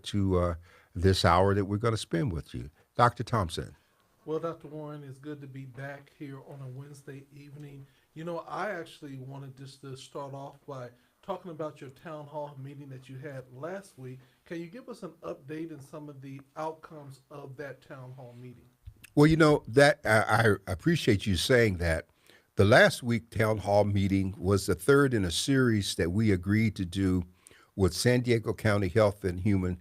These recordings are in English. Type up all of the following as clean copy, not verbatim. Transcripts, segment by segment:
to this hour that we're going to spend with you. Dr. Thompson. Well, Dr. Warren, it's good to be back here on a Wednesday evening. I actually wanted just to start off by talking about your town hall meeting that you had last week. Can you give us an update and some of the outcomes of that town hall meeting? Well, that I appreciate you saying that. The last week town hall meeting was the third in a series that we agreed to do with San Diego County Health and Human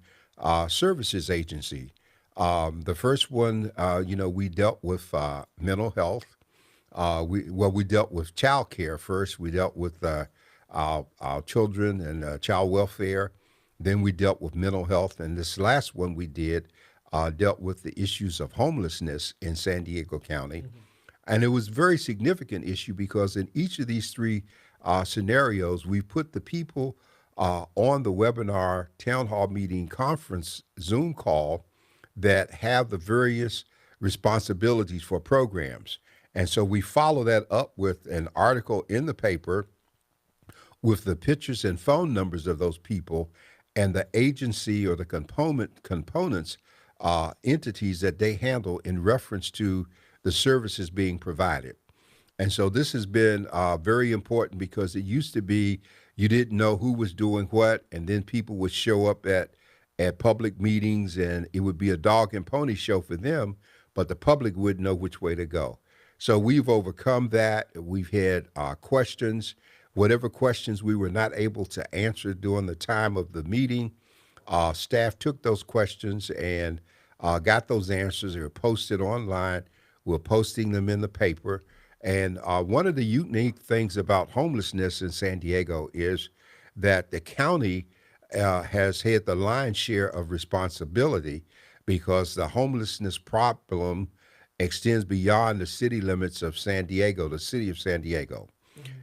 Services Agency. The first one, we dealt with mental health. We dealt with child care first. We dealt with our children and child welfare. Then we dealt with mental health, and this last one we did dealt with the issues of homelessness in San Diego County. And it was a very significant issue because in each of these three scenarios, we put the people on the webinar town hall meeting conference Zoom call that have the various responsibilities for programs. And so we follow that up with an article in the paper with the pictures and phone numbers of those people and the agency or the components entities that they handle in reference to the services being provided. And so this has been very important because it used to be you didn't know who was doing what, and then people would show up at public meetings and it would be a dog and pony show for them, but the public wouldn't know which way to go. So we've overcome that. We've had questions, whatever questions we were not able to answer during the time of the meeting. Staff took those questions and got those answers. They were posted online. We're posting them in the paper. And one of the unique things about homelessness in San Diego is that the county has had the lion's share of responsibility because the homelessness problem extends beyond the city limits of San Diego, the city of San Diego.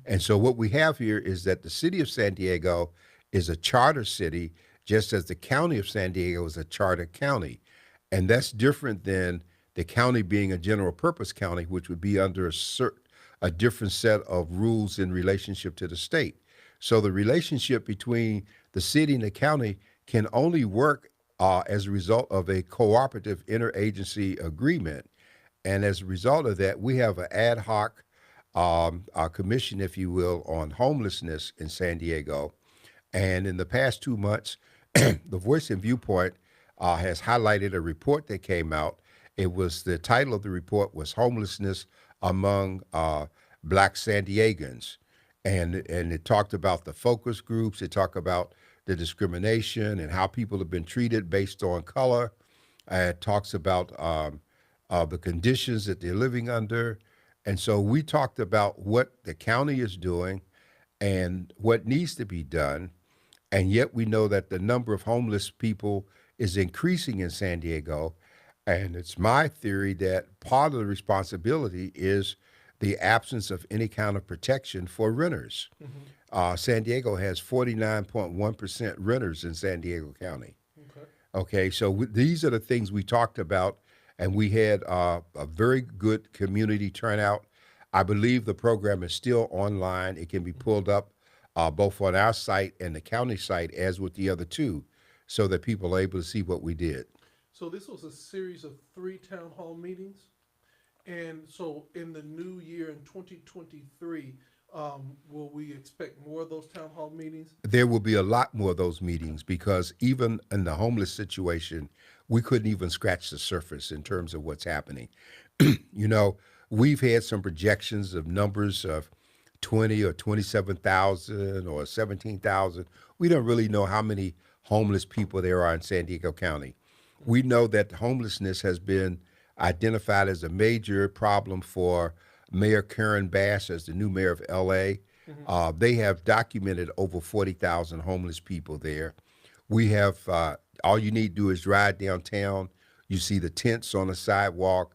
And so what we have here is that the city of San Diego is a charter city, just as the county of San Diego is a charter county. And that's different than the county being a general purpose county, which would be under a different set of rules in relationship to the state. So the relationship between the city and the county can only work as a result of a cooperative interagency agreement. And as a result of that, we have an ad hoc commission, if you will, on homelessness in San Diego. And in the past 2 months, the Voice and Viewpoint has highlighted a report that came out. The title of the report was Homelessness Among Black San Diegans. And it talked about the focus groups. It talked about the discrimination and how people have been treated based on color. It talks about the conditions that they're living under. And so we talked about what the county is doing and what needs to be done. And yet we know that the number of homeless people is increasing in San Diego. And it's my theory that part of the responsibility is the absence of any kind of protection for renters. San Diego has 49.1% renters in San Diego County. Okay, so these are the things we talked about, and we had a very good community turnout. I believe the program is still online. It can be pulled up both on our site and the county site, as with the other two, so that people are able to see what we did. So this was a series of 3 town hall meetings. And so in the new year in 2023, will we expect more of those town hall meetings? There will be a lot more of those meetings because even in the homeless situation, we couldn't even scratch the surface in terms of what's happening. You know, we've had some projections of numbers of 20 or 27,000 or 17,000. We don't really know how many homeless people there are in San Diego County. We know that homelessness has been identified as a major problem for Mayor Karen Bass as the new mayor of LA. They have documented over 40,000 homeless people there. We have, all you need to do is drive downtown. You see the tents on the sidewalk.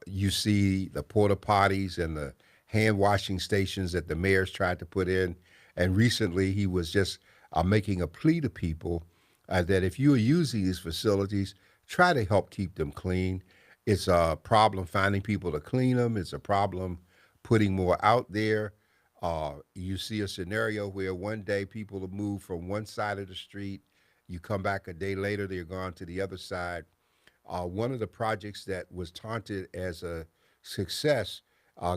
You see the porta potties and the hand washing stations that the mayor's tried to put in. And recently he was just making a plea to people that if you are using these facilities, try to help keep them clean. It's a problem finding people to clean them. It's a problem putting more out there. You see a scenario where one day people will move from one side of the street You come back a day later, they're gone to the other side. One of the projects that was taunted as a success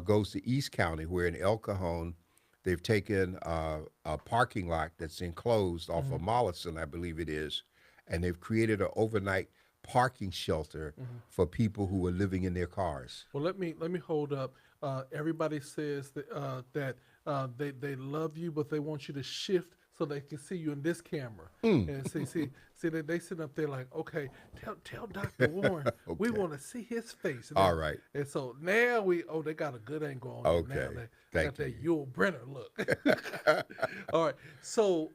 goes to East County, where in El Cajon, they've taken a parking lot that's enclosed off of Mollison, I believe it is, and they've created an overnight parking shelter for people who are living in their cars. Well, let me hold up. Everybody says they love you, but they want you to shift so they can see you in this camera. And see they sitting up there like, okay, tell Dr. Warren we Okay. want to see his face. All right. And so now they got a good angle on you now. Okay. They Thank got that you. Yul Brenner look. All right. So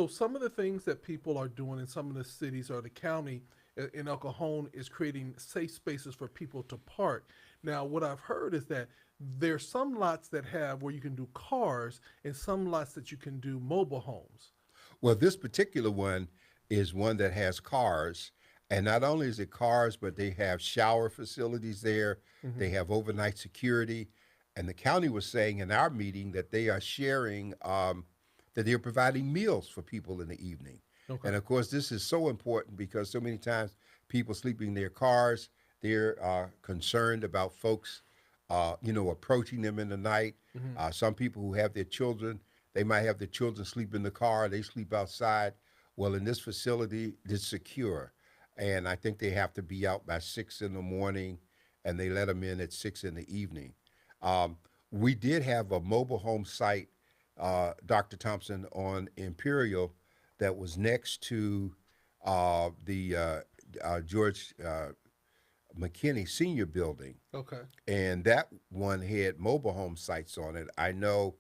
some of the things that people are doing in some of the cities or the county in El Cajon is creating safe spaces for people to park. Now, what I've heard is that there's some lots that have where you can do cars and some lots that you can do mobile homes. Well, this particular one is one that has cars. And not only is it cars, but they have shower facilities there. They have overnight security. And the county was saying in our meeting that they are sharing, that they're providing meals for people in the evening. Okay. And of course, this is so important because so many times people sleeping in their cars, they're concerned about folks, approaching them in the night. Some people who have their children, they might have their children sleep in the car, they sleep outside. Well, in this facility, it's secure. And I think they have to be out by 6 in the morning and they let them in at 6 in the evening. We did have a mobile home site, Dr. Thompson, on Imperial that was next to the George McKinney Senior Building, Okay. and that one had mobile home sites on it. I know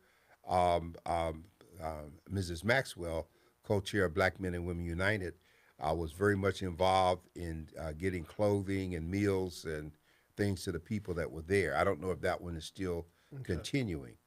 Mrs. Maxwell, co-chair of Black Men and Women United, was very much involved in getting clothing and meals and things to the people that were there. I don't know if that one is still continuing,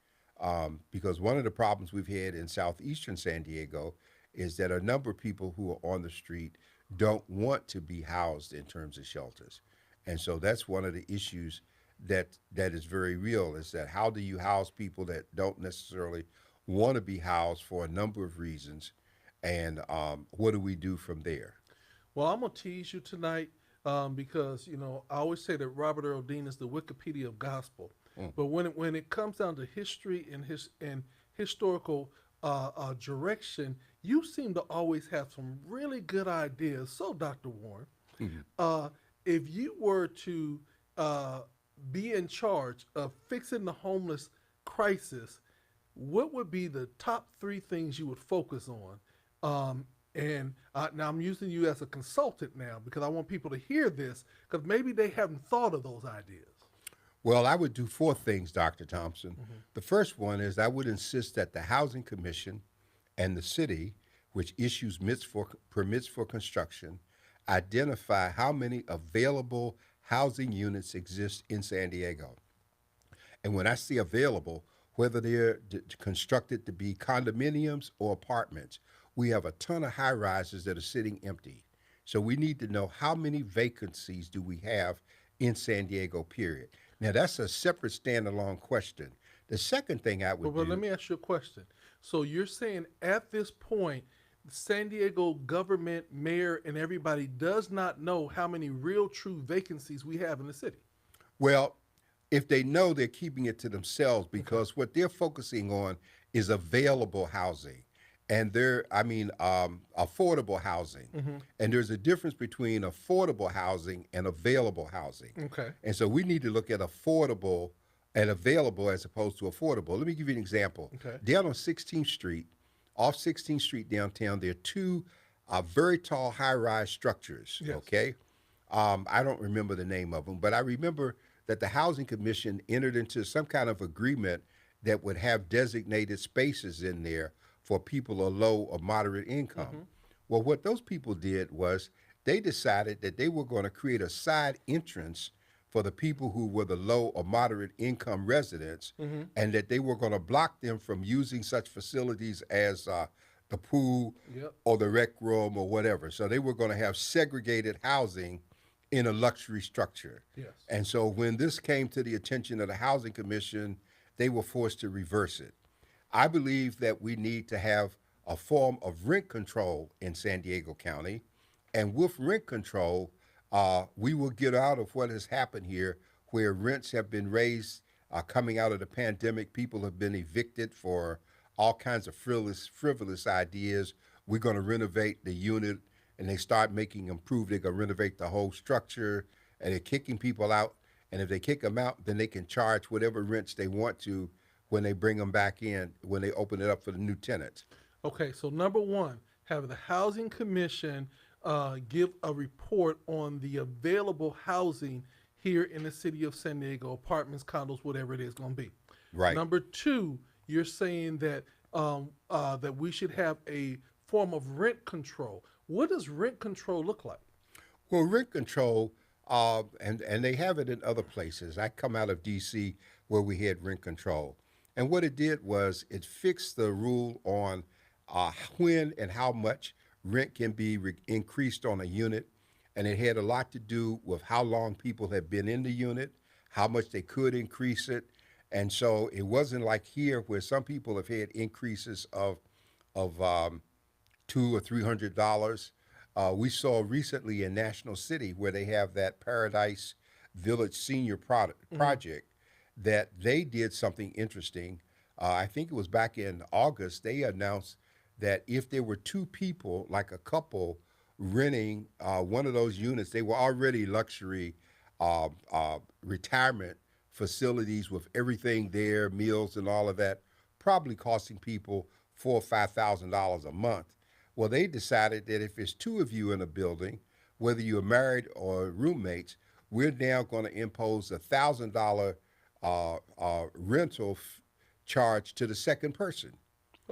because one of the problems we've had in southeastern San Diego is that a number of people who are on the street don't want to be housed in terms of shelters. And so that's one of the issues that is very real, is that how do you house people that don't necessarily want to be housed for a number of reasons, and what do we do from there? Well, I'm gonna tease you tonight because I always say that Robert Earl Dean is the Wikipedia of gospel. But when it comes down to history and historical direction, you seem to always have some really good ideas. So, Dr. Warren, if you were to be in charge of fixing the homeless crisis, what would be the top 3 things you would focus on? Now I'm using you as a consultant now because I want people to hear this because maybe they haven't thought of those ideas. Well, I would do 4 things, Dr. Thompson. The first one is I would insist that the Housing Commission and the city, which issues permits for construction, identify how many available housing units exist in San Diego. And when I say available, whether they're constructed to be condominiums or apartments, we have a ton of high rises that are sitting empty. So we need to know how many vacancies do we have in San Diego, period. Now, that's a separate standalone question. The second thing I would But do, let me ask you a question. So you're saying at this point, San Diego government, mayor, and everybody does not know how many real true vacancies we have in the city? well, if they know, they're keeping it to themselves because what they're focusing on is available housing. And affordable housing. And there's a difference between affordable housing and available housing. Okay. And so we need to look at affordable and available as opposed to affordable. Let me give you an example. Okay. Down on 16th Street, off 16th Street downtown, there are 2 very tall high-rise structures, Yes. okay? I don't remember the name of them, but I remember that the Housing Commission entered into some kind of agreement that would have designated spaces in there for people of low or moderate income. Well, what those people did was they decided that they were going to create a side entrance for the people who were the low or moderate income residents, and that they were going to block them from using such facilities as the pool Yep. or the rec room or whatever. So they were going to have segregated housing in a luxury structure. Yes. And so when this came to the attention of the Housing Commission, they were forced to reverse it. I believe that we need to have a form of rent control in San Diego County. And with rent control, we will get out of what has happened here, where rents have been raised coming out of the pandemic. People have been evicted for all kinds of frivolous ideas. We're going to renovate the unit, and they start making them prove they're going to renovate the whole structure, and they're kicking people out. And if they kick them out, then they can charge whatever rents they want to when they bring them back in, when they open it up for the new tenants. Okay, so number one, have the Housing Commission give a report on the available housing here in the city of San Diego, apartments, condos, whatever it is going to be. Right. Number two, you're saying that that we should have a form of rent control. What does rent control look like? Well, rent control, and they have it in other places. I come out of D.C. where we had rent control. And what it did was it fixed the rule on when and how much rent can be increased on a unit. And it had a lot to do with how long people have been in the unit, how much they could increase it. And so it wasn't like here where some people have had increases of $200 or $300. We saw recently in National City where they have that Paradise Village Senior project that they did something interesting. I think it was back in August. They announced that if there were two people, like a couple, renting one of those units, they were already luxury retirement facilities with everything there, meals and all of that, probably costing people $4,000 or $5,000 a month. Well, they decided that if it's two of you in a building, whether you're married or roommates, we're now going to impose $1,000 rental charge to the second person.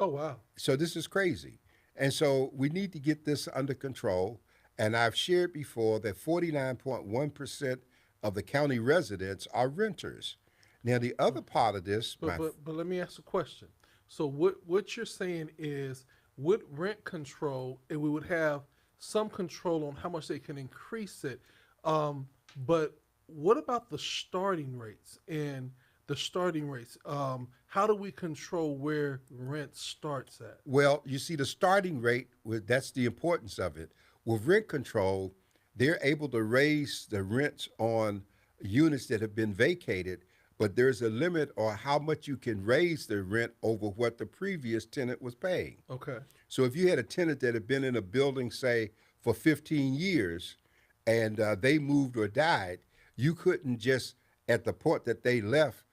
Oh, wow. So this is crazy. And so we need to get this under control. And I've shared before that 49.1% of the county residents are renters. Now, the other part of this, But let me ask a question. So what you're saying is with rent control, and we would have some control on how much they can increase it. But what about the starting rates and the starting rates? How do we control where rent starts at? well, you see, the starting rate, that's the importance of it. With rent control, they're able to raise the rents on units that have been vacated, but there's a limit on how much you can raise the rent over what the previous tenant was paying. Okay. So if you had a tenant that had been in a building, say, for 15 years, and they moved or died, you couldn't just, at the point that they left,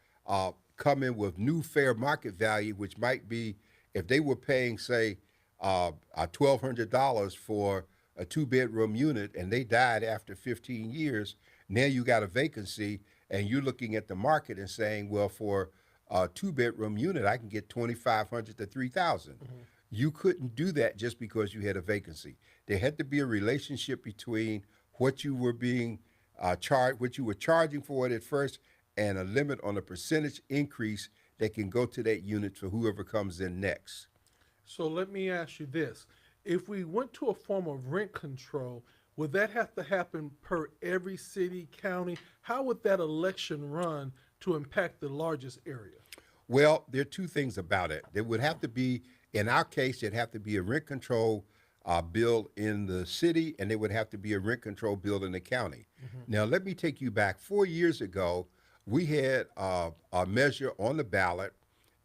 come in with new fair market value, which might be, if they were paying, say, $1,200 for a two-bedroom unit and they died after 15 years, now you got a vacancy and you're looking at the market and saying, well, for a two-bedroom unit, I can get $2,500 to $3,000. You couldn't do that just because you had a vacancy. There had to be a relationship between what you were being charged, what you were charging for it at first, and a limit on a percentage increase that can go to that unit for whoever comes in next. So let me ask you this. If we went to a form of rent control, would that have to happen per every city, county? How would that election run to impact the largest area? Well, there are two things about it. There would have to be, in our case, there'd have to be a rent control bill in the city, and there would have to be a rent control bill in the county. Now, let me take you back. 4 years ago, we had a measure on the ballot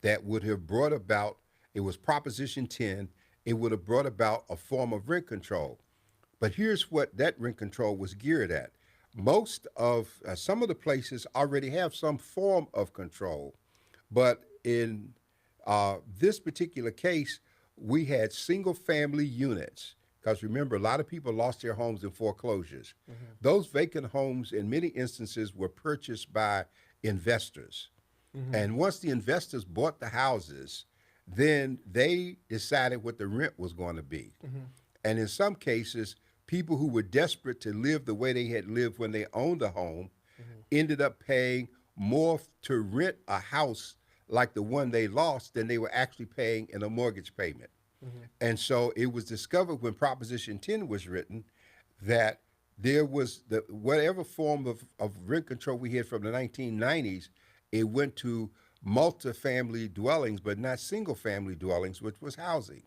that would have brought about, it was Proposition 10, it would have brought about a form of rent control. But here's what that rent control was geared at. Most of, some of the places already have some form of control, but in this particular case, we had single family units. Because remember, a lot of people lost their homes in foreclosures. Those vacant homes, in many instances, were purchased by investors. And once the investors bought the houses, then they decided what the rent was going to be. And in some cases, people who were desperate to live the way they had lived when they owned a home ended up paying more to rent a house like the one they lost than they were actually paying in a mortgage payment. And so it was discovered when Proposition 10 was written that there was the whatever form of rent control we had from the 1990s, it went to multifamily dwellings, but not single family dwellings, which was housing.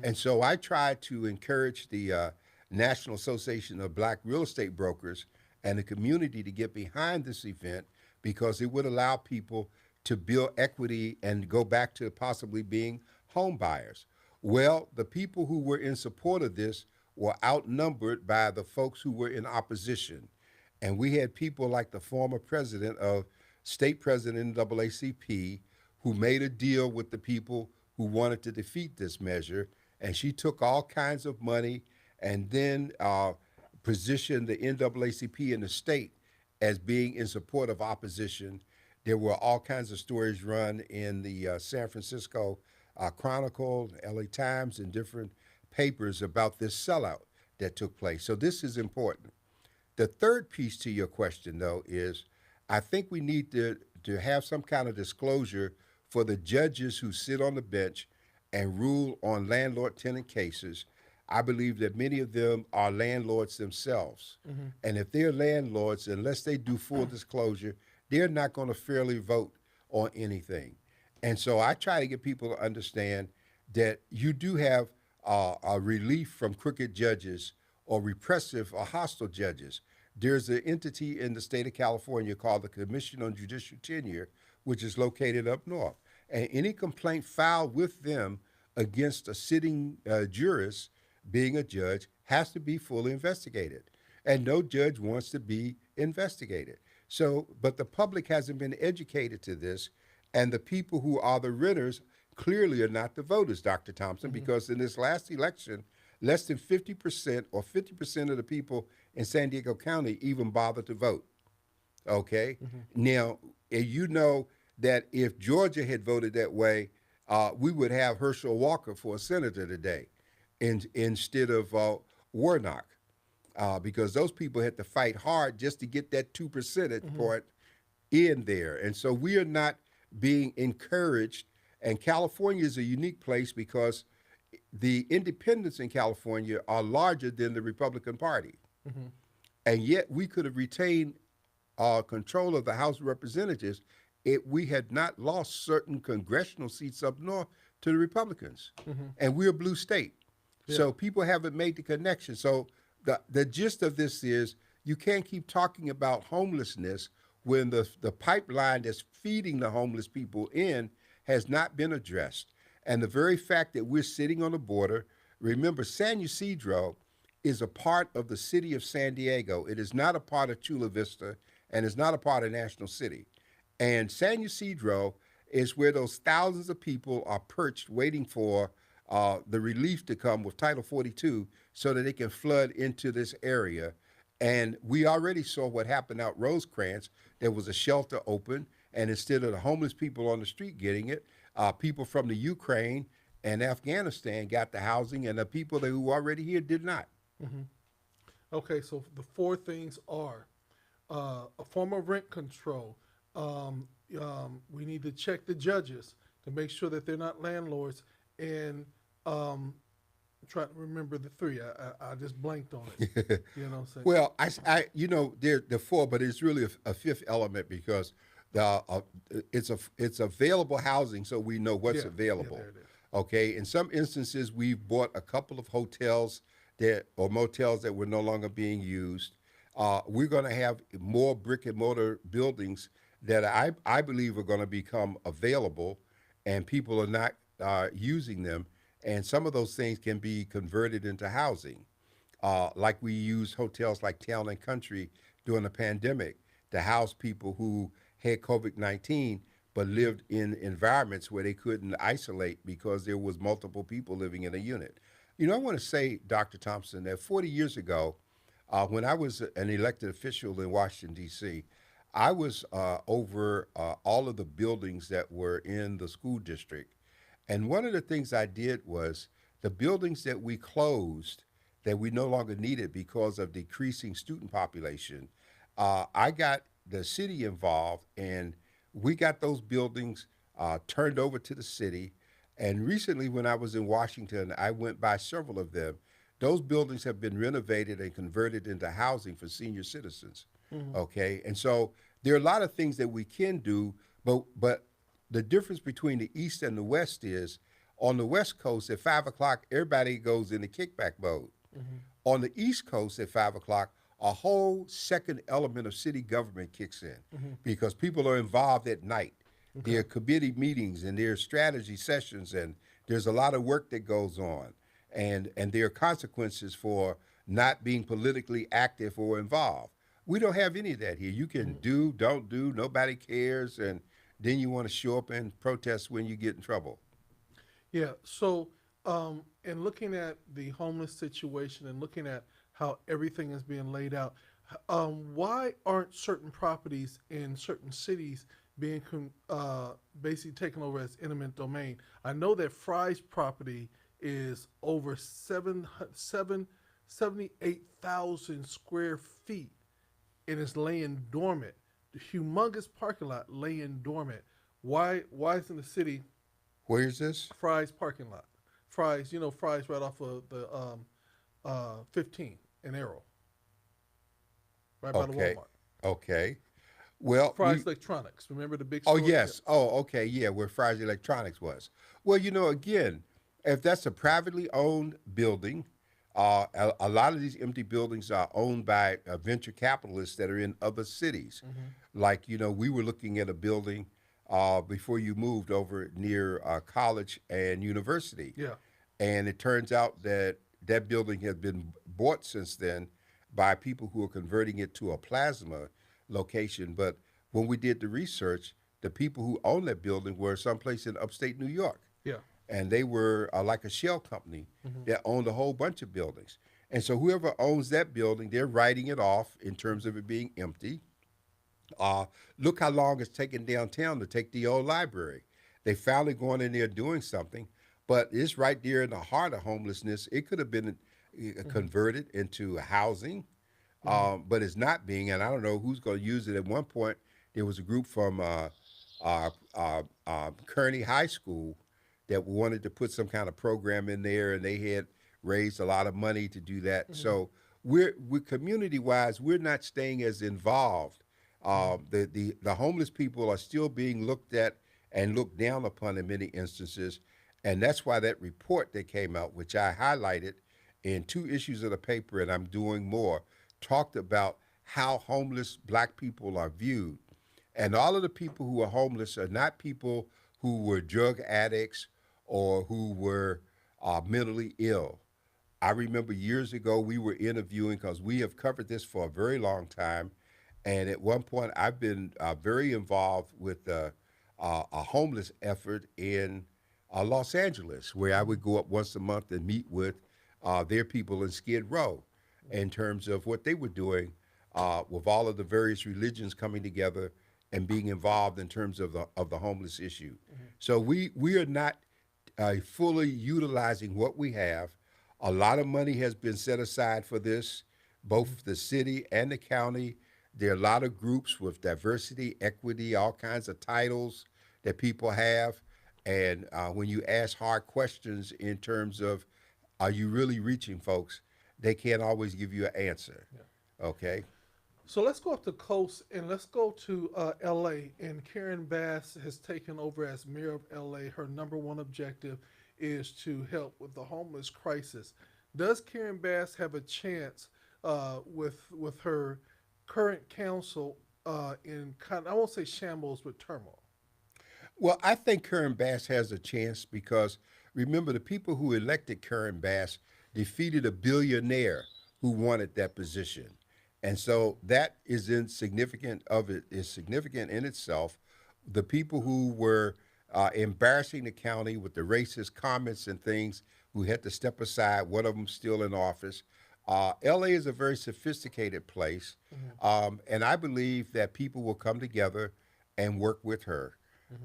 And so I tried to encourage the National Association of Black Real Estate Brokers and the community to get behind this event because it would allow people to build equity and go back to possibly being home buyers. Well, the people who were in support of this were outnumbered by the folks who were in opposition. And we had people like the former president of state president NAACP who made a deal with the people who wanted to defeat this measure. And she took all kinds of money and then positioned the NAACP in the state as being in support of opposition. There were all kinds of stories run in the San Francisco Chronicle, LA Times, and different papers about this sellout that took place. So this is important. The third piece to your question, though, is I think we need to have some kind of disclosure for the judges who sit on the bench and rule on landlord-tenant cases. I believe that many of them are landlords themselves. And if they're landlords, unless they do full disclosure, they're not going to fairly vote on anything. And so I try to get people to understand that you do have a relief from crooked judges or repressive or hostile judges. There's an entity in the state of California called the Commission on Judicial Tenure, which is located up north. And any complaint filed with them against a sitting jurist, being a judge, has to be fully investigated. And no judge wants to be investigated. So, but the public hasn't been educated to this, and the people who are the renters clearly are not the voters, Dr. Thompson, because in this last election, less than 50% or 50% of the people in San Diego County even bothered to vote. Okay? Now, you know that if Georgia had voted that way, we would have Herschel Walker for a senator today instead of Warnock, because those people had to fight hard just to get that 2 percentage point in there. And so we are not being encouraged. And California is a unique place because the independents in California are larger than the Republican Party. And yet we could have retained control of the House of Representatives if we had not lost certain congressional seats up north to the Republicans. And we're a blue state. So people haven't made the connection. So the gist of this is you can't keep talking about homelessness when the pipeline that's feeding the homeless people in has not been addressed. And the very fact that we're sitting on the border, remember, San Ysidro is a part of the city of San Diego. It is not a part of Chula Vista, and it's not a part of National City. And San Ysidro is where those thousands of people are perched waiting for the relief to come with Title 42 so that they can flood into this area. And we already saw what happened out Rosecrans. There was a shelter open, and instead of the homeless people on the street getting it, people from the Ukraine and Afghanistan got the housing, and the people who were already here did not. Okay, so the four things are a form of rent control. We need to check the judges to make sure that they're not landlords, and trying to remember the three. I just blanked on it. You know what I'm saying? Well, I you know, there are four, but it's really a fifth element because it's available housing, so we know what's available. there it is. Okay, in some instances, we've bought a couple of hotels or motels that were no longer being used. We're going to have more brick and mortar buildings that I believe are going to become available, and people are not using them. And some of those things can be converted into housing, like we use hotels like Town and Country during the pandemic to house people who had COVID-19 but lived in environments where they couldn't isolate because there was multiple people living in a unit. You know, I want to say, Dr. Thompson, that 40 years ago, when I was an elected official in Washington, D.C., I was over all of the buildings that were in the school district. And one of the things I did was the buildings that we closed, that we no longer needed because of decreasing student population, I got the city involved, and we got those buildings turned over to the city. And recently, when I was in Washington, I went by several of them. Those buildings have been renovated and converted into housing for senior citizens. Okay, and so there are a lot of things that we can do, but the difference between the East and the West is On the West Coast at 5 o'clock, everybody goes into kickback mode. On the East Coast at 5 o'clock, a whole second element of city government kicks in because people are involved at night. There Okay. are committee meetings and there are strategy sessions, and there's a lot of work that goes on, and there are consequences for not being politically active or involved. We don't have any of that here. You can do, don't do, nobody cares, and then you want to show up and protest when you get in trouble. Yeah. So, in looking at the homeless situation and looking at how everything is being laid out, why aren't certain properties in certain cities being basically taken over as eminent domain? I know that Fry's property is over 78,000 square feet and it's laying dormant. The humongous parking lot laying dormant. Why isn't the city Where is this? Fry's parking lot? Fry's, Fry's right off of the 15 in Arrow, right by the Okay. Walmart. Okay. Well, Fry's Electronics. Remember the big oh, store? Yeah. yes. Oh, okay. Yeah, where Fry's Electronics was. Well, again, if that's a privately owned building, a lot of these empty buildings are owned by venture capitalists that are in other cities. Like, we were looking at a building before you moved over near college and university. Yeah. And it turns out that that building has been bought since then by people who are converting it to a plasma location. But when we did the research, the people who own that building were someplace in upstate New York. Yeah. And they were like a shell company that owned a whole bunch of buildings. And so whoever owns that building, they're writing it off in terms of it being empty. Look how long it's taken downtown to take the old library. They finally going in there doing something, but it's right there in the heart of homelessness. It could have been converted into housing, but it's not being, and I don't know who's going to use it. At one point, there was a group from Kearney High School that wanted to put some kind of program in there, and they had raised a lot of money to do that. So we're community wise, we're not staying as involved. The homeless people are still being looked at and looked down upon in many instances, and that's why that report that came out, which I highlighted in 2 issues of the paper, and I'm doing more, talked about how homeless black people are viewed. And all of the people who are homeless are not people who were drug addicts or who were mentally ill. I remember years ago we were interviewing, because we have covered this for a very long time, and at one point I've been very involved with a homeless effort in Los Angeles, where I would go up once a month and meet with their people in Skid Row in terms of what they were doing with all of the various religions coming together and being involved in terms of the homeless issue. So we are not fully utilizing what we have. A lot of money has been set aside for this, both the city and the county. There are a lot of groups with diversity, equity, all kinds of titles that people have. And when you ask hard questions in terms of, are you really reaching folks, they can't always give you an answer. Okay? So let's go up the coast and let's go to LA. And Karen Bass has taken over as mayor of LA. Her number one objective is to help with the homeless crisis. Does Karen Bass have a chance with her current council in kind of, I won't say shambles, but turmoil? Well, I think Karen Bass has a chance because remember, the people who elected Karen Bass defeated a billionaire who wanted that position. And so that is insignificant of it is significant in itself. The people who were embarrassing the county with the racist comments and things, who had to step aside, one of them still in office. LA is a very sophisticated place, and I believe that people will come together and work with her.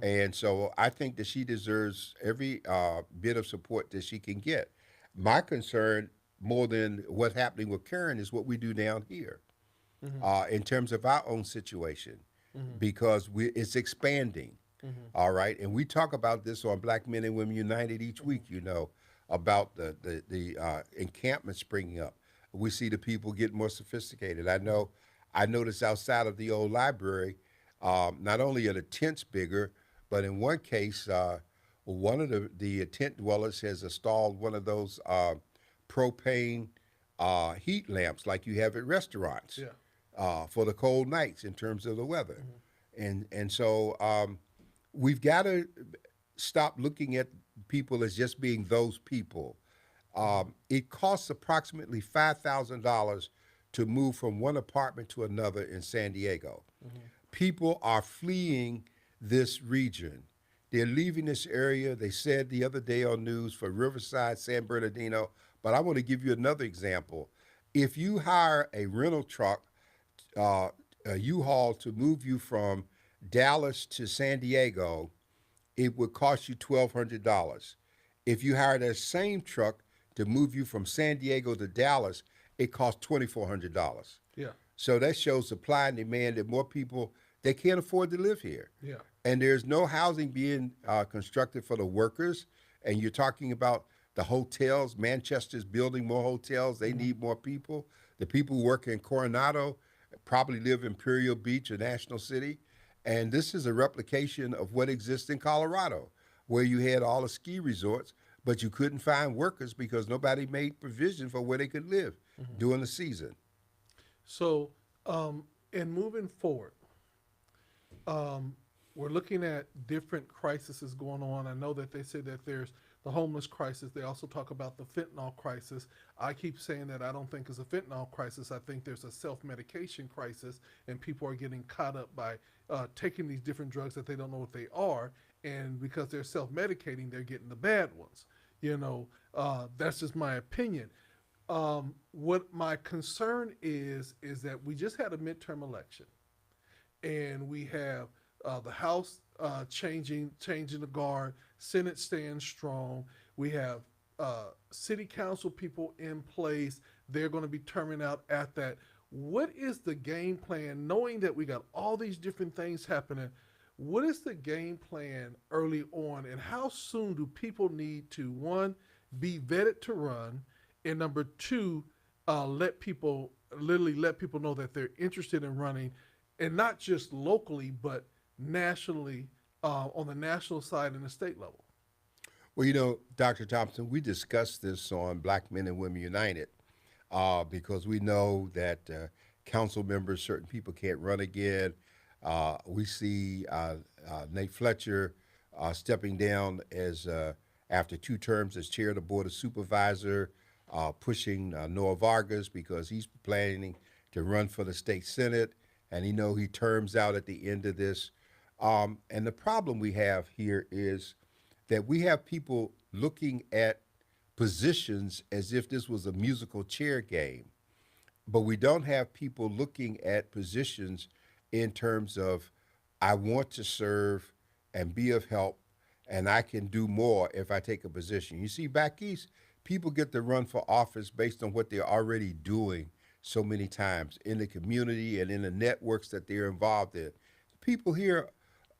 And so I think that she deserves every bit of support that she can get. My concern, more than what's happening with Karen, is what we do down here in terms of our own situation, because it's expanding. All right, and we talk about this on Black Men and Women United each week. About the encampment springing up. We see the people get more sophisticated. I noticed outside of the old library, not only are the tents bigger, but in one case, One of the tent dwellers has installed one of those propane heat lamps like you have at restaurants Yeah. for the cold nights in terms of the weather. Hmm. And so we've got to stop looking at people as just being those people. Hmm. It costs approximately $5,000 to move from one apartment to another in San Diego. Hmm. People are fleeing this region. They're leaving this area. They said the other day on news for Riverside, San Bernardino. But I want to give you another example. If you hire a rental truck, uh, a U-Haul to move you from Dallas to San Diego, it would cost you $1,200. If you hire that same truck to move you from San Diego to Dallas, it costs $2,400. Yeah. So that shows supply and demand that more people they can't afford to live here, Yeah. and there's no housing being constructed for the workers. And you're talking about the hotels. Manchester's building more hotels. They Hmm. need more people. The people who work in Coronado probably live in Imperial Beach or National City, and this is a replication of what exists in Colorado, where you had all the ski resorts, but you couldn't find workers because nobody made provision for where they could live Hmm. during the season. So, in moving forward, um, we're looking at different crises going on. I know that they say that there's the homeless crisis. They also talk about the fentanyl crisis. I keep saying that I don't think it's a fentanyl crisis. I think there's a self-medication crisis, and people are getting caught up by taking these different drugs that they don't know what they are, and because they're self-medicating, they're getting the bad ones. That's just my opinion. What my concern is that we just had a midterm election, and we have the House changing the guard, Senate stands strong. We have city council people in place. They're going to be terming out at that. What is the game plan, knowing that we got all these different things happening? What is the game plan early on, and how soon do people need to, one, be vetted to run, and number two, let people know that they're interested in running, and not just locally but nationally, on the national side and the state level. Well, Dr. Thompson, we discussed this on Black Men and Women United because we know that council members, certain people can't run again. We see Nate Fletcher stepping down as after 2 terms as chair of the board of supervisor, pushing Noah Vargas because he's planning to run for the state senate, and he terms out at the end of this. And the problem we have here is that we have people looking at positions as if this was a musical chair game, but we don't have people looking at positions in terms of I want to serve and be of help, and I can do more if I take a position. You see, back east, people get to run for office based on what they're already doing so many times in the community and in the networks that they're involved in. People here,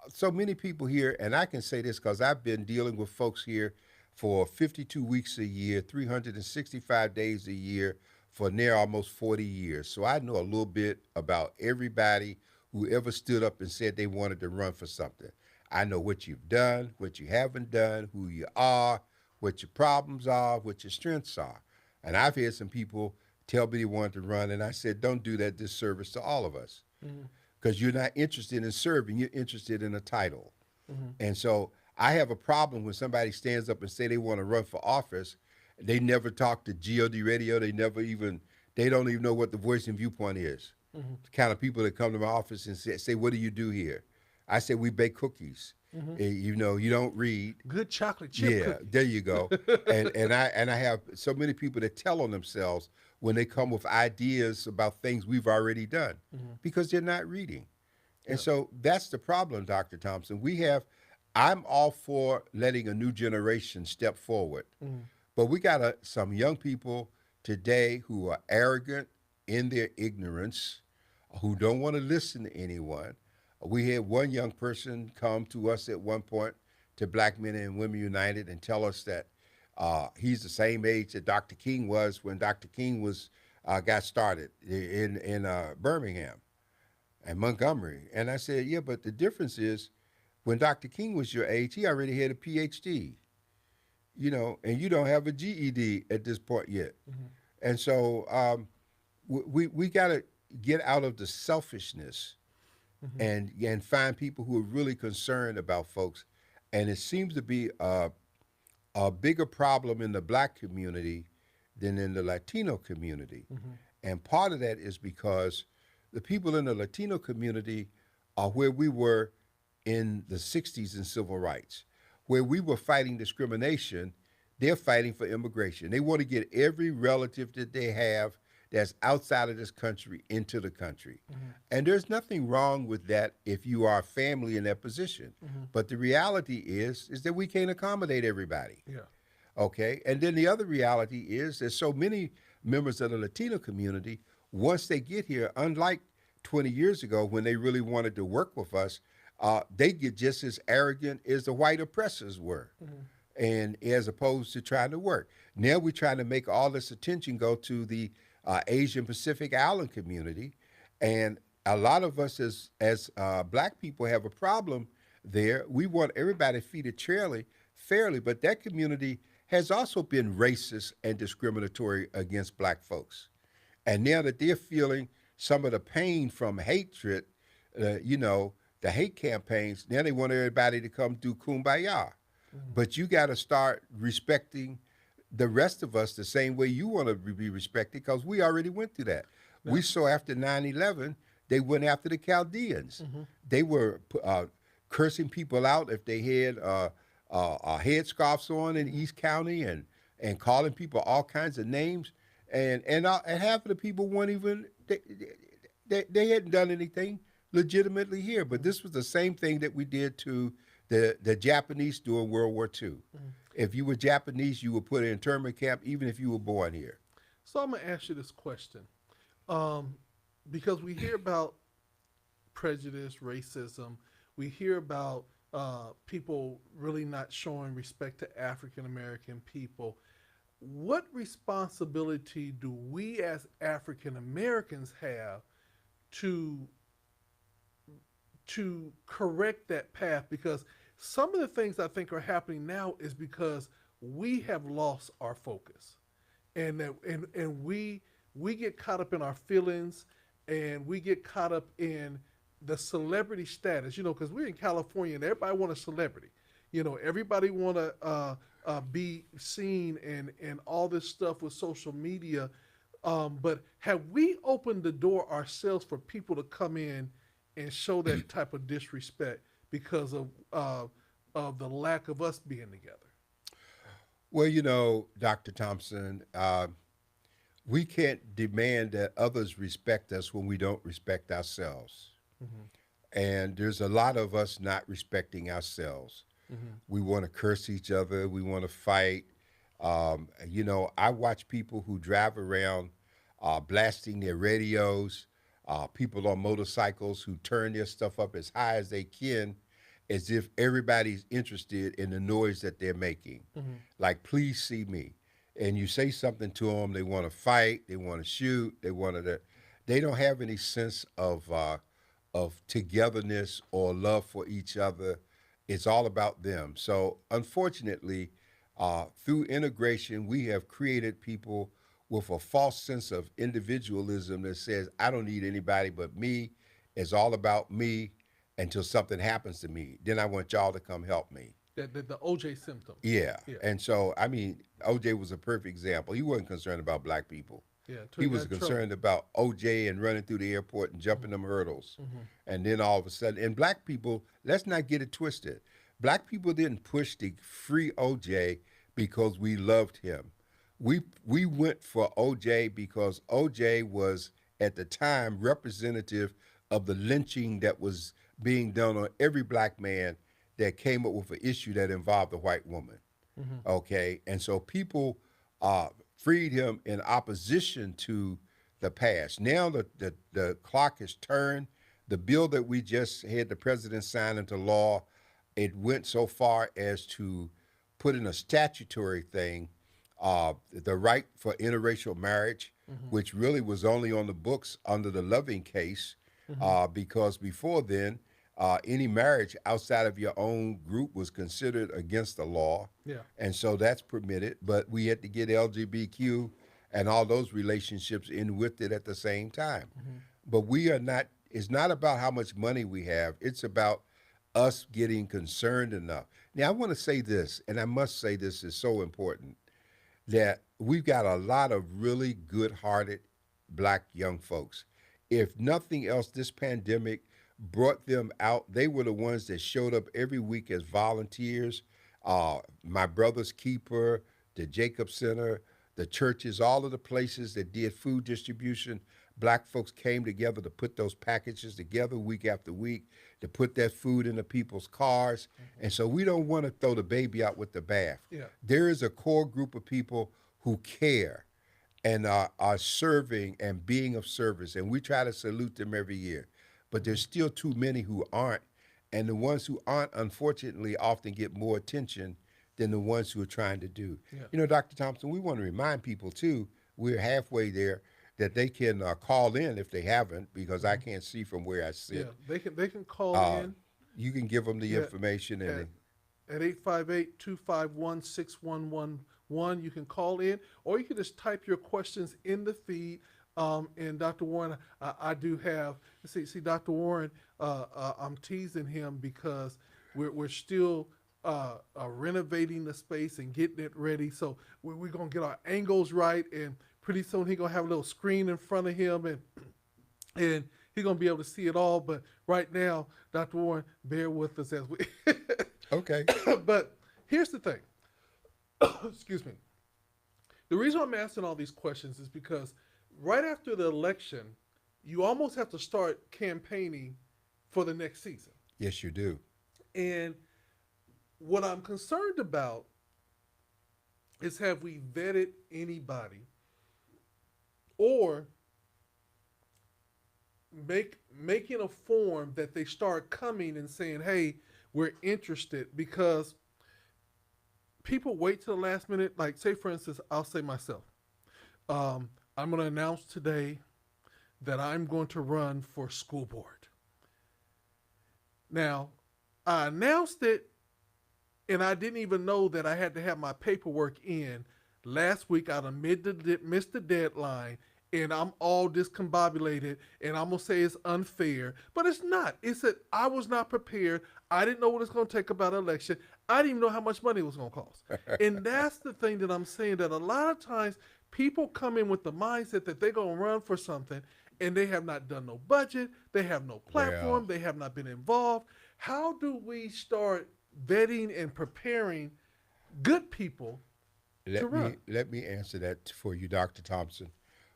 so many people here, and I can say this because I've been dealing with folks here for 52 weeks a year, 365 days a year for near almost 40 years. So I know a little bit about everybody who ever stood up and said they wanted to run for something. I know what you've done, what you haven't done, who you are, what your problems are, what your strengths are. And I've had some people tell me they wanted to run, and I said, don't do that disservice to all of us Mm-hmm. because you're not interested in serving, you're interested in a title. Mm-hmm. And so I have a problem when somebody stands up and say they want to run for office. They never talk to GOD radio. They don't even know what the Voice and Viewpoint is. Mm-hmm. The kind of people that come to my office and say what do you do here? I say, we bake cookies. Mm-hmm. You don't read. Good chocolate chip Yeah, cookies. there you go. And I have so many people that tell on themselves when they come with ideas about things we've already done Mm-hmm. because they're not reading. And Yeah. so that's the problem, Dr. Thompson. I'm all for letting a new generation step forward, Mm-hmm. but we got some young people today who are arrogant in their ignorance, who don't want to listen to anyone. We had one young person come to us at one point to Black Men and Women United and tell us that he's the same age that Dr. King was when Dr. King got started in Birmingham and Montgomery. And I said, yeah, but the difference is When Dr. King was your age, he already had a PhD, and you don't have a GED at this point yet. Mm-hmm. And so we got to get out of the selfishness Mm-hmm. and find people who are really concerned about folks. And it seems to be a bigger problem in the black community than in the Latino community. Mm-hmm. And part of that is because the people in the Latino community are where we were in the 60s in civil rights, where we were fighting discrimination. They're fighting for immigration. They want to get every relative that they have that's outside of this country into the country. Mm-hmm. And there's nothing wrong with that if you are a family in that position. Mm-hmm. But the reality is that we can't accommodate everybody. Yeah. Okay. And then the other reality is there's so many members of the Latino community, once they get here, unlike 20 years ago when they really wanted to work with us, they get just as arrogant as the white oppressors were. Mm-hmm. And as opposed to trying to work. Now we're trying to make all this attention go to the Asian Pacific Island community. And a lot of us as black people have a problem there. We want everybody treated fairly, but that community has also been racist and discriminatory against black folks. And now that they're feeling some of the pain from hatred, the hate campaigns, now they want everybody to come do kumbaya. Mm-hmm. But you got to start respecting the rest of us the same way you want to be respected because we already went through that. Yeah. We saw after 9/11, they went after the Chaldeans. Mm-hmm. They were cursing people out if they had headscarves on in East County and calling people all kinds of names. And half of the people weren't even, they hadn't done anything legitimately here. But this was the same thing that we did to the Japanese during World War II. Mm-hmm. If you were Japanese, you were put in internment camp, even if you were born here. So I'm going to ask you this question. Because we hear about prejudice, racism, we hear about people really not showing respect to African American people. What responsibility do we as African Americans have to correct that path? Because some of the things I think are happening now is because we have lost our focus, and we get caught up in our feelings, and we get caught up in the celebrity status. Because we're in California and everybody want a celebrity. Everybody want to be seen and all this stuff with social media. But have we opened the door ourselves for people to come in and show that type of disrespect because of the lack of us being together? Well, Dr. Thompson, we can't demand that others respect us when we don't respect ourselves. Mm-hmm. And there's a lot of us not respecting ourselves. Mm-hmm. We want to curse each other. We want to fight. I watch people who drive around blasting their radios, people on motorcycles who turn their stuff up as high as they can, as if everybody's interested in the noise that they're making. Mm-hmm. Like, please see me. And you say something to them, they want to fight, they want to shoot, they don't have any sense of togetherness or love for each other. It's all about them. So unfortunately, through integration, we have created people with a false sense of individualism that says, I don't need anybody but me. It's all about me until something happens to me. Then I want y'all to come help me. The OJ symptom. Yeah. And so, OJ was a perfect example. He wasn't concerned about black people. Yeah, he was concerned about OJ and running through the airport and jumping them hurdles. Mm-hmm. And then all of a sudden, and black people, let's not get it twisted. Black people didn't push to free OJ because we loved him. We went for OJ because OJ was, at the time, representative of the lynching that was being done on every black man that came up with an issue that involved a white woman. Mm-hmm. Okay? And so people freed him in opposition to the past. Now the clock has turned. The bill that we just had the president sign into law, it went so far as to put in a statutory thing, the right for interracial marriage, mm-hmm. which really was only on the books under the Loving case, mm-hmm. Because before then, any marriage outside of your own group was considered against the law, Yeah. and so that's permitted. But we had to get LGBTQ and all those relationships in with it at the same time. Hmm. But we are not. It's not about how much money we have. It's about us getting concerned enough. Now, I want to say this, and I must say this is so important that we've got a lot of really good-hearted black young folks. If nothing else, this pandemic brought them out. They were the ones that showed up every week as volunteers. My brother's keeper, the Jacob Center, the churches, all of the places that did food distribution. Black folks came together to put those packages together week after week, to put that food in the people's cars. And so we don't want to throw the baby out with the bath. Yeah. There is a core group of people who care and are serving and being of service, and we try to salute them every year. But there's still too many who aren't, and the ones who aren't, unfortunately, often get more attention than the ones who are trying to do. Yeah. You know, Dr. Thompson, we want to remind people too, we're halfway there, that they can call in if they haven't, because I can't see from where I Yeah. sit. They can call Uh, in. you can give them the Yeah. information, and At 858-251-6111. You can call in, or you can just type your questions in the feed. And Dr. Warren, I do have, see, Dr. Warren, I'm teasing him because we're still renovating the space and getting it ready. So we're going to get our angles right, and pretty soon he's going to have a little screen in front of him, and he's going to be able to see it all. But right now, Dr. Warren, bear with us as we... okay. But here's the thing. Excuse me. The reason I'm asking all these questions is because right after the election, you almost have to start campaigning for the next season. Yes, you do. And what I'm concerned about is, have we vetted anybody, or making a form that they start coming and saying, hey, we're interested? Because people wait till the last minute. Like, say for instance, I'll say myself, I'm going to announce today that I'm going to run for school board. Now, I announced it, and I didn't even know that I had to have my paperwork in. Last week, I missed the deadline, and I'm all discombobulated, and I'm going to say it's unfair, but it's not. It's that I was not prepared. I didn't know what it's going to take about an election. I didn't even know how much money it was going to cost. And that's the thing that I'm saying, that a lot of times people come in with the mindset that they're going to run for something, and they have not done no budget, they have no platform, Well, they have not been involved. How do we start vetting and preparing good people to run? let me answer that for you, Dr. Thompson.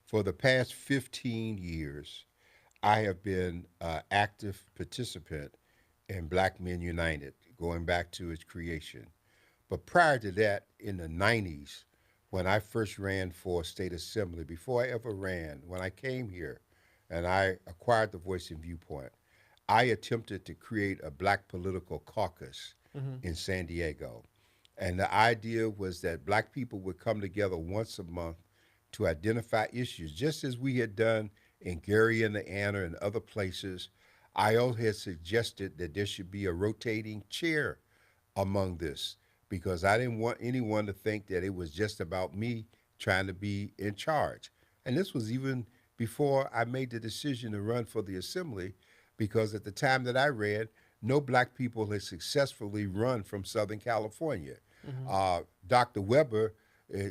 For the past 15 years, I have been an active participant in Black Men United, going back to its creation. But prior to that, in the 90s, when I first ran for state assembly, before I ever ran, when I came here and I acquired the Voice and Viewpoint, I attempted to create a black political caucus in San Diego. And the idea was that black people would come together once a month to identify issues, just as we had done in Gary, Indiana, and other places. I had suggested that there should be a rotating chair among this, because I didn't want anyone to think that it was just about me trying to be in charge. And this was even before I made the decision to run for the assembly, because at the time that I ran, no black people had successfully run from Southern California. Dr. Weber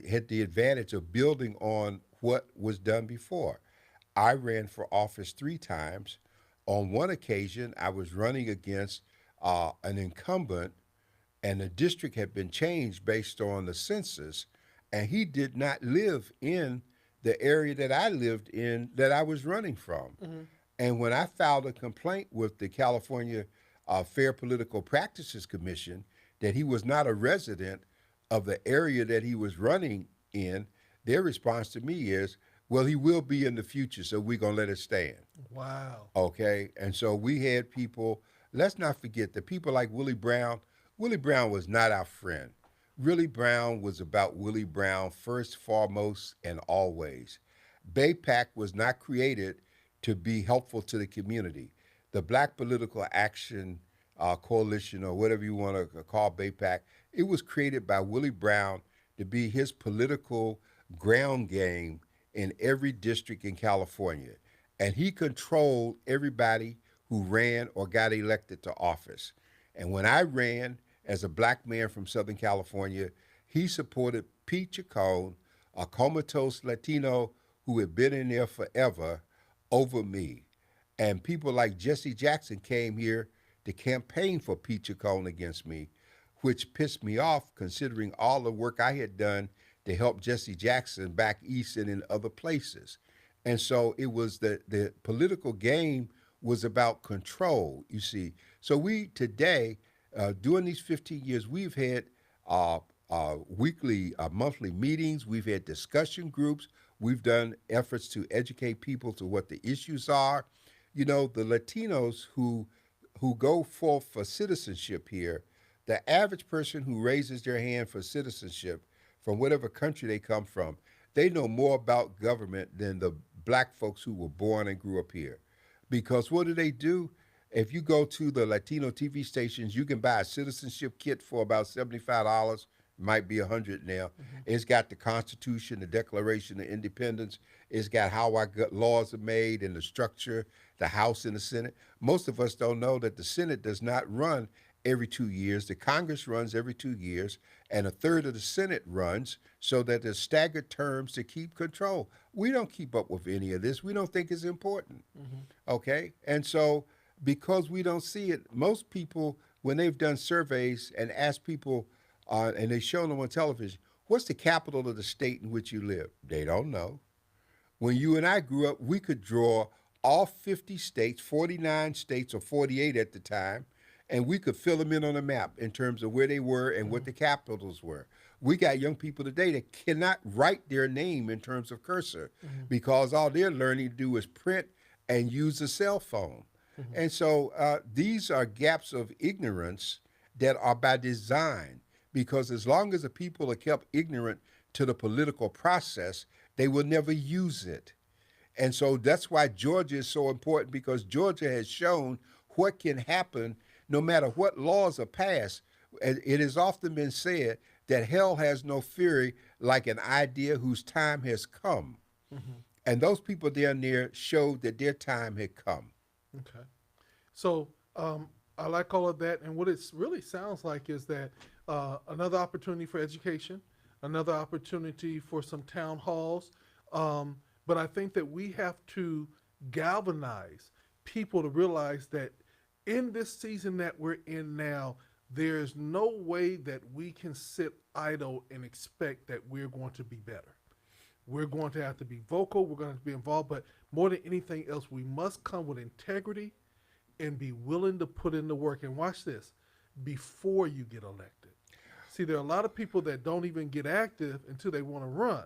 had the advantage of building on what was done before. I ran for office 3 times. On one occasion, I was running against an incumbent, and the district had been changed based on the census, and he did not live in the area that I lived in that I was running from. And when I filed a complaint with the California Fair Political Practices Commission that he was not a resident of the area that he was running in, their response to me is, well, he will be in the future, so we're going to let it stand. Wow. Okay? And so we had people, let's not forget that people like Willie Brown. Willie Brown was not our friend. Willie Brown was about Willie Brown first, foremost, and always. BayPAC was not created to be helpful to the community. the Black Political Action Coalition, or whatever you want to call BAPAC, it was created by Willie Brown to be his political ground game in every district in California. And he controlled everybody who ran or got elected to office. And when I ran as a black man from Southern California, he supported Pete Chacon, a comatose Latino who had been in there forever, over me. And people like Jesse Jackson came here to campaign for Pete Chacon against me, which pissed me off considering all the work I had done to help Jesse Jackson back east and in other places. And so it was the political game was about control, you see. So we today, during these 15 years, we've had weekly, monthly meetings. We've had discussion groups. We've done efforts to educate people to what the issues are. You know, the Latinos who go forth for citizenship here, the average person who raises their hand for citizenship from whatever country they come from, they know more about government than the black folks who were born and grew up here. Because what do? If you go to the Latino TV stations, you can buy a citizenship kit for about $75. Might be 100 now. It's got the Constitution, the Declaration of Independence. It's got how our laws are made and the structure, the House and the Senate. Most of us don't know that the Senate does not run every 2 years. The Congress runs every 2 years, and a third of the Senate runs so that there's staggered terms to keep control. We don't keep up with any of this. We don't think it's important. Okay? And so because we don't see it, most people, when they've done surveys and asked people, and they've shown them on television, what's the capital of the state in which you live? They don't know. When you and I grew up, we could draw all 50 states, 49 states or 48 at the time, and we could fill them in on a map in terms of where they were and what the capitals were. We got young people today that cannot write their name in terms of cursor because all they're learning to do is print and use a cell phone. And so these are gaps of ignorance that are by design, because as long as the people are kept ignorant to the political process, they will never use it. And so that's why Georgia is so important, because Georgia has shown what can happen no matter what laws are passed. It has often been said that hell has no fury like an idea whose time has come. And those people down there showed that their time had come. Okay. So I like all of that. And what it really sounds like is that another opportunity for education, another opportunity for some town halls. But I think that we have to galvanize people to realize that in this season that we're in now, there's no way that we can sit idle and expect that we're going to be better. We're going to have to be vocal. We're going to have to be involved. But more than anything else, we must come with integrity and be willing to put in the work. And watch this, before you get elected. See, there are a lot of people that don't even get active until they want to run.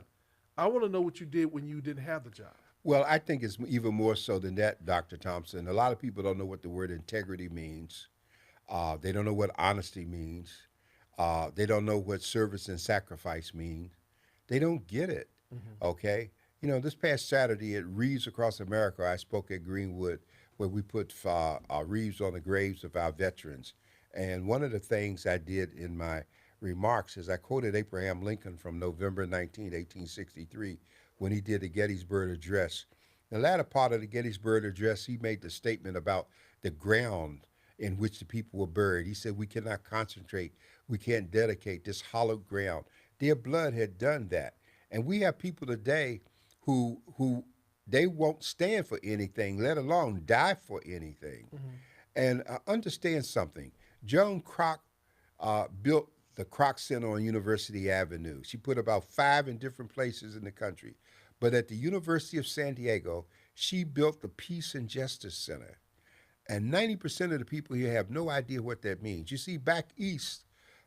I want to know what you did when you didn't have the job. Well, I think it's even more so than that, Dr. Thompson. A lot of people don't know what the word integrity means. They don't know what honesty means. They don't know what service and sacrifice mean. They don't get it, okay? You know, this past Saturday at Reeves Across America, I spoke at Greenwood, where we put wreaths on the graves of our veterans. And one of the things I did in my remarks is I quoted Abraham Lincoln from November 19, 1863, when he did the Gettysburg Address. In the latter part of the Gettysburg Address, he made the statement about the ground in which the people were buried. He said, we cannot concentrate, we can't dedicate this hallowed ground. Their blood had done that. And we have people today who they won't stand for anything, let alone die for anything. And understand something. Joan Kroc built the Kroc Center on University Avenue. She put about 5 in different places in the country. But at the University of San Diego, she built the Peace and Justice Center. And 90% of the people here have no idea what that means. You see, back east,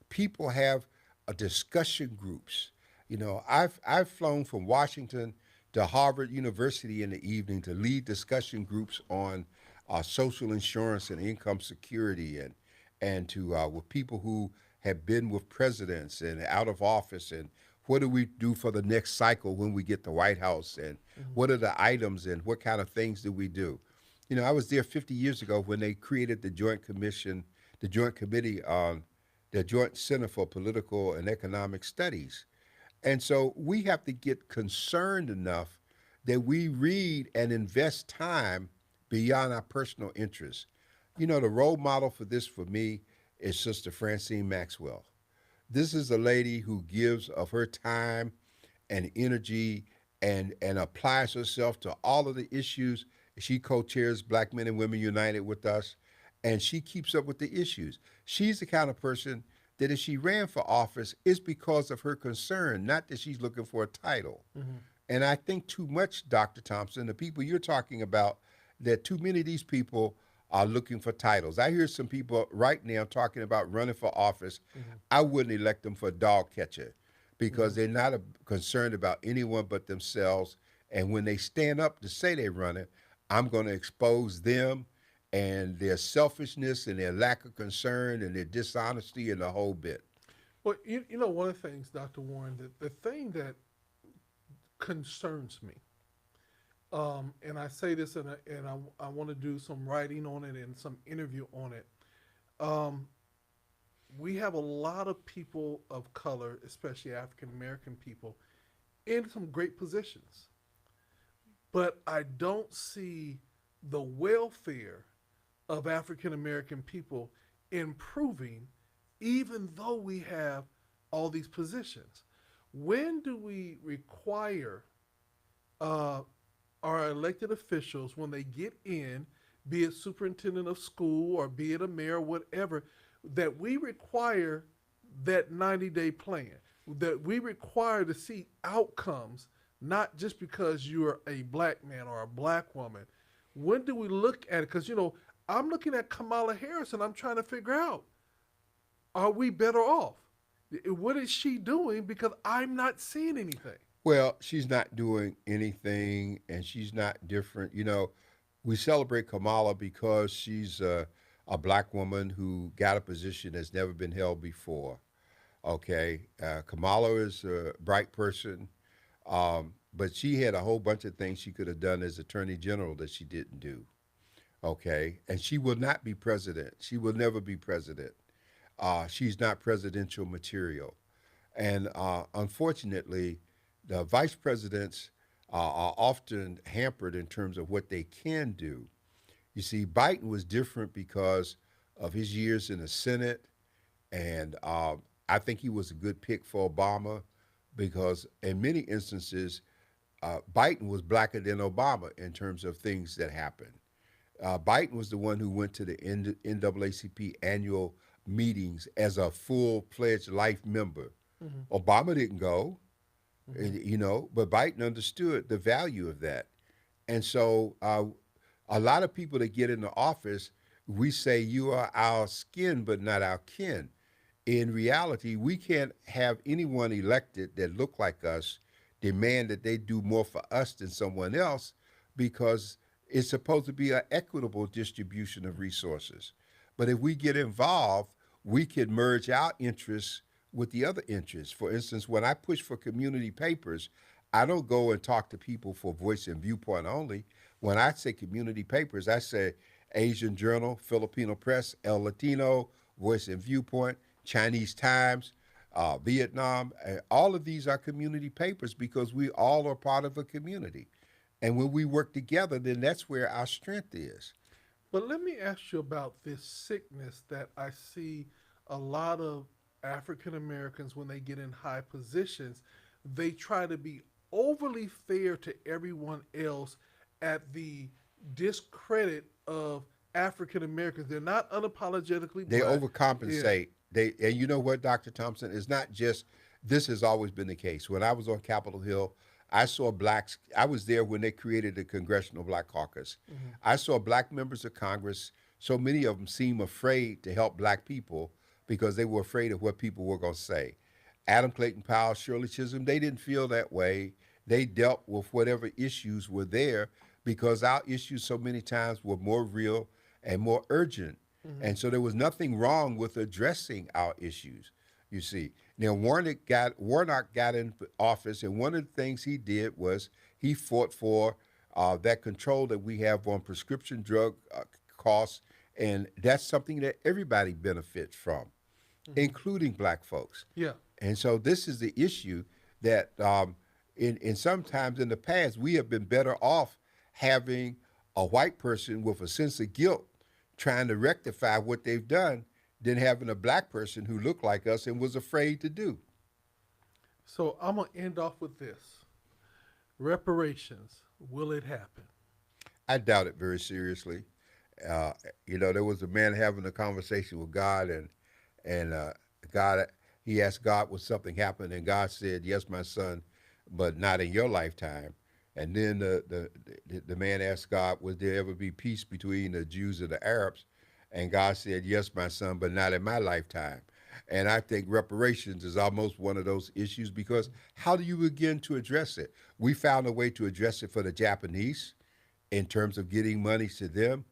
people have discussion groups. You know, I've flown from Washington to Harvard University in the evening to lead discussion groups on social insurance and income security, and to with people who have been with presidents and out of office, and what do we do for the next cycle when we get the White House, and what are the items and what kind of things do we do? You know, I was there 50 years ago when they created the Joint Commission, the Joint Committee on the Joint Center for Political and Economic Studies. And so we have to get concerned enough that we read and invest time beyond our personal interests. You know, the role model for this for me is Sister Francine Maxwell. This is a lady who gives of her time and energy and applies herself to all of the issues. She co-chairs Black Men and Women United with us, and she keeps up with the issues. She's the kind of person that if she ran for office, it's because of her concern, not that she's looking for a title. Hmm. And I think too much, Dr. Thompson, the people you're talking about, that too many of these people are looking for titles. I hear some people right now talking about running for office. Hmm. I wouldn't elect them for dog catcher because Hmm. they're not concerned about anyone but themselves. And when they stand up to say they're running, I'm going to expose them and their selfishness and their lack of concern and their dishonesty and the whole bit. Well, you know, one of the things, Dr. Warren, the thing that concerns me, and I say this, and I want to do some writing on it and some interview on it. Um, we have a lot of people of color, especially African American people, in some great positions, but I don't see the welfare of African American people improving, even though we have all these positions. When do we require uh, our elected officials, when they get in, be it superintendent of school or be it a mayor, whatever, that we require that 90-day plan, that we require to see outcomes, not just because you're a black man or a black woman. When do we look at it? Because, you know, I'm looking at Kamala Harris and I'm trying to figure out, are we better off? What is she doing? Because I'm not seeing anything. Well, she's not doing anything and she's not different. You know, we celebrate Kamala because she's a black woman who got a position that's never been held before. Okay. Kamala is a bright person, but she had a whole bunch of things she could have done as Attorney General that she didn't do. Okay. And she will not be president. She will never be president. She's not presidential material. And unfortunately, the vice presidents are often hampered in terms of what they can do. You see, Biden was different because of his years in the Senate, and I think he was a good pick for Obama because, in many instances, Biden was blacker than Obama in terms of things that happened. Biden was the one who went to the NAACP annual meetings as a full-fledged life member. Mm-hmm. Obama didn't go, Mm-hmm. you know, but Biden understood the value of that. And so a lot of people that get into office, we say you are our skin, but not our kin. In reality, we can't have anyone elected that look like us demand that they do more for us than someone else because it's supposed to be an equitable distribution of resources. But if we get involved, we can merge our interests with the other interests. For instance, when I push for community papers, I don't go and talk to people for voice and viewpoint only. When I say community papers, I say Asian Journal, Filipino Press, El Latino, Voice and Viewpoint, Chinese Times, Vietnam. All of these are community papers because we all are part of a community. And when we work together, then that's where our strength is. But let me ask you about this sickness that I see a lot of African Americans when they get in high positions. They try to be overly fair to everyone else at the discredit of African Americans. They're not unapologetically They black. Yeah. overcompensate. And you know what, Dr. Thompson? It's not just this has always been the case. When I was on Capitol Hill, I saw blacks. I was there when they created the Congressional Black Caucus. Mm-hmm. I saw black members of Congress. So many of them seem afraid to help black people because they were afraid of what people were going to say. Adam Clayton Powell, Shirley Chisholm, they didn't feel that way. They dealt with whatever issues were there because our issues so many times were more real and more urgent. Mm-hmm. And so there was nothing wrong with addressing our issues, you see. Now, Warnock got in office, and one of the things he did was he fought for that control that we have on prescription drug costs, and that's something that everybody benefits from, Hmm. including black folks. Yeah. And so this is the issue that in sometimes in the past we have been better off having a white person with a sense of guilt trying to rectify what they've done than having a black person who looked like us and was afraid to do. So I'm gonna end off with this: reparations. Will it happen? I doubt it very seriously. Uh, there was a man having a conversation with God, and God, he asked God would something happen, and God said, "Yes, my son, but not in your lifetime." And then the man asked God, "Would there ever be peace between the Jews and the Arabs?" And God said, "Yes, my son, but not in my lifetime." And I think reparations is almost one of those issues because how do you begin to address it? We found a way to address it for the Japanese in terms of getting money to them.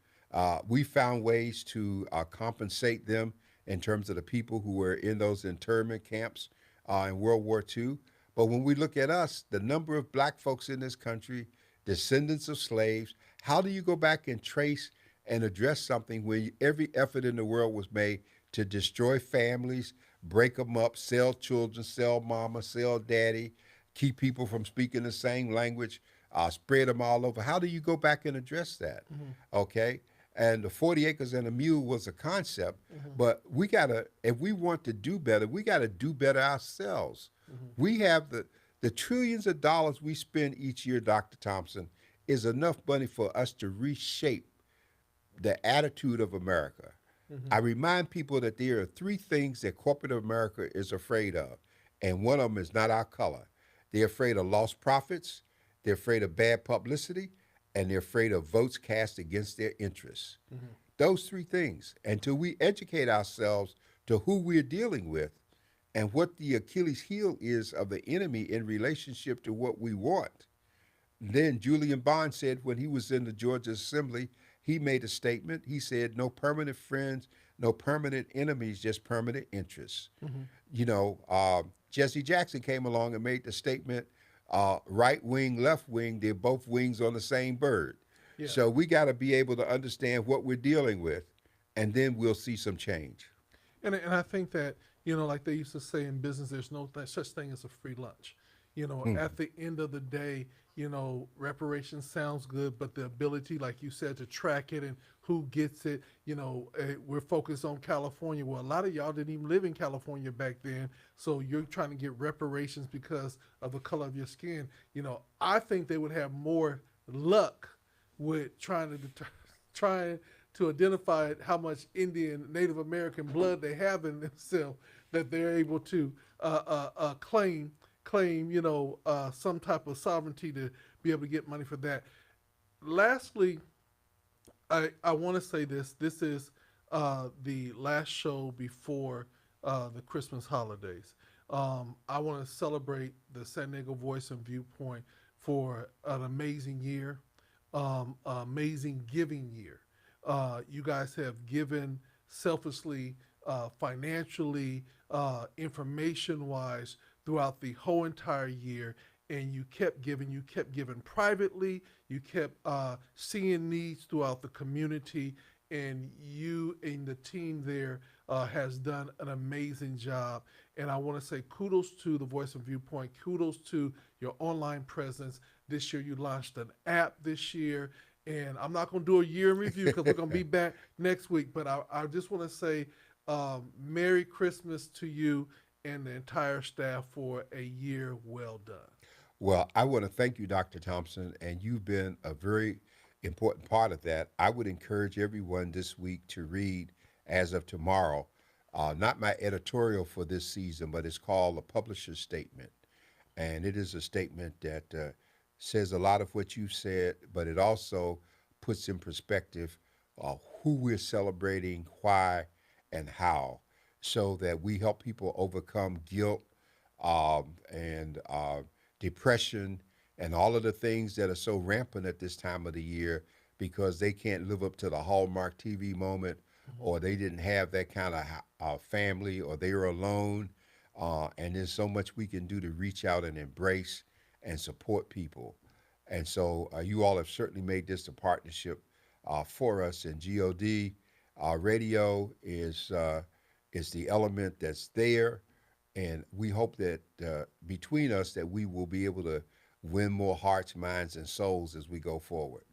We found ways to compensate them in terms of the people who were in those internment camps in World War II. But when we look at us, the number of black folks in this country, descendants of slaves, how do you go back and trace and address something when every effort in the world was made to destroy families, break them up, sell children, sell mama, sell daddy, keep people from speaking the same language, spread them all over? How do you go back and address that? Hmm. Okay. And the 40 acres and a mule was a concept, Hmm. but we gotta, if we want to do better, we gotta do better ourselves. Hmm. We have the trillions of dollars we spend each year, Dr. Thompson, is enough money for us to reshape the attitude of America. Hmm. I remind people that there are three things that corporate America is afraid of, and one of them is not our color. They're afraid of lost profits, they're afraid of bad publicity, and they're afraid of votes cast against their interests. Hmm. Those three things. Until we educate ourselves to who we're dealing with and what the Achilles heel is of the enemy in relationship to what we want, then Julian Bond said when he was in the Georgia Assembly, he made a statement. He said, "No permanent friends, no permanent enemies, just permanent interests." Hmm. Jesse Jackson came along and made the statement, right wing, left wing, they're both wings on the same bird. Yeah. So we got to be able to understand what we're dealing with, and then we'll see some change. And I think that, like they used to say in business, there's no such thing as a free lunch. Hmm. At the end of the day, reparations sounds good, but the ability, like you said, to track it and who gets it, we're focused on California. Well, a lot of y'all didn't even live in California back then, so you're trying to get reparations because of the color of your skin. I think they would have more luck with trying to identify how much Indian Native American blood they have in themselves that they're able to claim some type of sovereignty to be able to get money for that. Lastly, I want to say this. This is the last show before the Christmas holidays. I want to celebrate the San Diego Voice and Viewpoint for an amazing year, amazing giving year. You guys have given selflessly, financially, information wise throughout the whole entire year. And you kept giving privately, you kept seeing needs throughout the community, and you and the team there has done an amazing job. And I want to say kudos to the Voice and Viewpoint, kudos to your online presence. This year you launched an app this year, and I'm not going to do a year in review because we're going to be back next week. But I just want to say Merry Christmas to you and the entire staff for a year well done. Well, I want to thank you, Dr. Thompson, and you've been a very important part of that. I would encourage everyone this week to read, as of tomorrow, not my editorial for this season, but it's called A Publisher's Statement. And it is a statement that says a lot of what you said, but it also puts in perspective who we're celebrating, why, and how, so that we help people overcome guilt and depression and all of the things that are so rampant at this time of the year because they can't live up to the Hallmark TV moment Mm-hmm. or they didn't have that kind of family or they were alone. And there's so much we can do to reach out and embrace and support people. And so you all have certainly made this a partnership for us. And God radio is the element that's there, and we hope that between us that we will be able to win more hearts, minds, and souls as we go forward.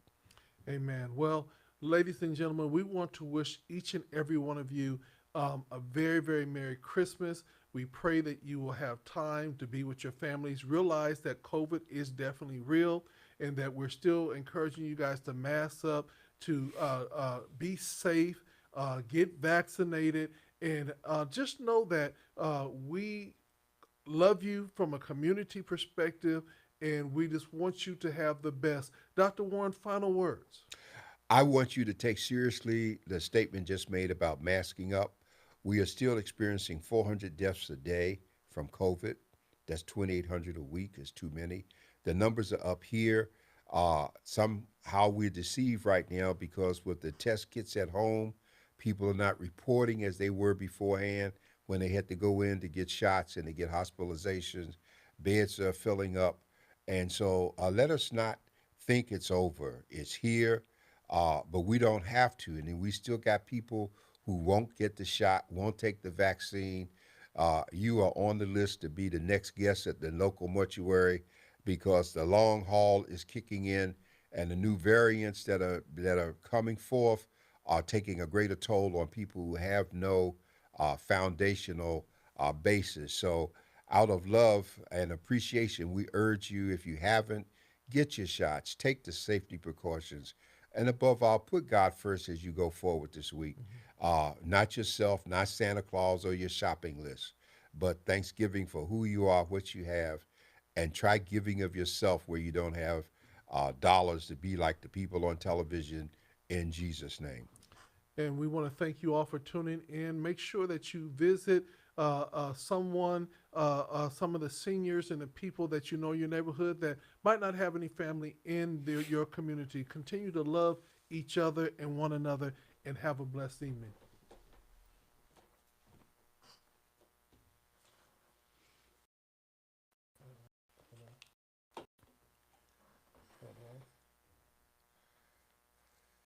Amen. Well, ladies and gentlemen, we want to wish each and every one of you a very, very Merry Christmas. We pray that you will have time to be with your families. Realize that COVID is definitely real and that we're still encouraging you guys to mask up, to be safe, get vaccinated, and just know that we love you from a community perspective and we just want you to have the best. Dr. Warren, final words. I want you to take seriously the statement just made about masking up. We are still experiencing 400 deaths a day from COVID. That's 2,800 a week is too many. The numbers are up here. Somehow we're deceived right now because with the test kits at home, people are not reporting as they were beforehand when they had to go in to get shots and to get hospitalizations. Beds are filling up. And so let us not think it's over. It's here, but we don't have to. And then we still got people who won't get the shot, won't take the vaccine. You are on the list to be the next guest at the local mortuary because the long haul is kicking in, and the new variants that are coming forth are taking a greater toll on people who have no foundational basis. So, out of love and appreciation, we urge you, if you haven't, get your shots, take the safety precautions, and above all, put God first as you go forward this week. Not yourself, not Santa Claus or your shopping list, but Thanksgiving for who you are, what you have, and try giving of yourself where you don't have dollars to be like the people on television in Jesus' name. And we want to thank you all for tuning in. Make sure that you visit some of the seniors and the people that you know in your neighborhood that might not have any family in your community. Continue to love each other and one another and have a blessed evening.